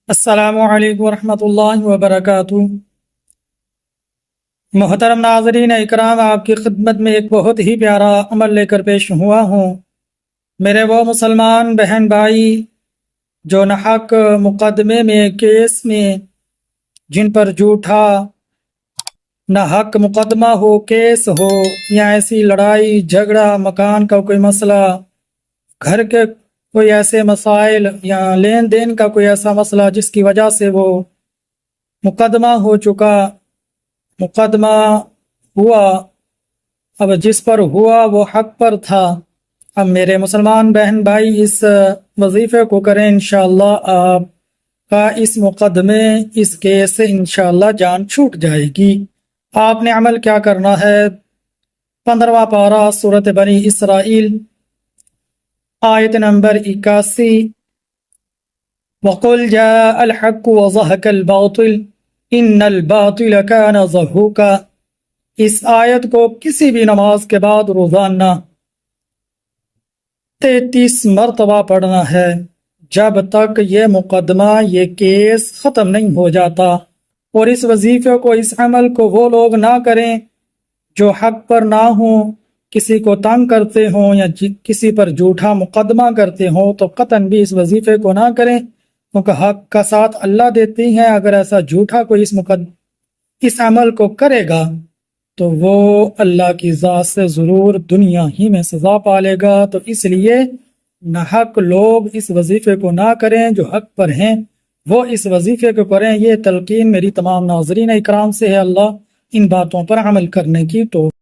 السلام علیکم ورحمۃ اللہ وبرکاتہ۔ محترم ناظرین اکرام، آپ کی خدمت میں ایک بہت ہی پیارا عمل لے کر پیش ہوا ہوں۔ میرے وہ مسلمان بہن بھائی جو ناحق مقدمے میں، کیس میں، جن پر جھوٹا ناحق مقدمہ ہو، کیس ہو، یا ایسی لڑائی جھگڑا، مکان کا کوئی مسئلہ، گھر کے کوئی ایسے مسائل، یا لین دین کا کوئی ایسا مسئلہ جس کی وجہ سے وہ مقدمہ ہو چکا، مقدمہ ہوا، اب جس پر ہوا وہ حق پر تھا، اب میرے مسلمان بہن بھائی اس وظیفے کو کریں، انشاءاللہ آپ کا اس مقدمے، اس کیس سے انشاءاللہ جان چھوٹ جائے گی۔ آپ نے عمل کیا کرنا ہے؟ 15واں پارہ سورۃ بنی اسرائیل، آیت نمبر 81، وَقُلْ جَاءَ الْحَقُّ وَزَهَقَ الْبَاطِلُ إِنَّ الْبَاطِلَ كَانَ زَهُوقًا۔ اس آیت کو کسی بھی نماز کے بعد روزانہ 33 مرتبہ پڑھنا ہے، جب تک یہ مقدمہ، یہ کیس ختم نہیں ہو جاتا۔ اور اس وظیفے کو، اس عمل کو وہ لوگ نہ کریں جو حق پر نہ ہوں، کسی کو تنگ کرتے ہوں یا کسی پر جھوٹا مقدمہ کرتے ہوں، تو قطعاً بھی اس وظیفے کو نہ کریں، کیونکہ حق کا ساتھ اللہ دیتی ہیں۔ اگر ایسا جھوٹا کوئی اس عمل کو کرے گا تو وہ اللہ کی ذات سے ضرور دنیا ہی میں سزا پالے گا۔ تو اس لیے ناحق لوگ اس وظیفے کو نہ کریں، جو حق پر ہیں وہ اس وظیفے کو کریں۔ یہ تلقین میری تمام ناظرین اکرام سے ہے، اللہ ان باتوں پر عمل کرنے کی توفیق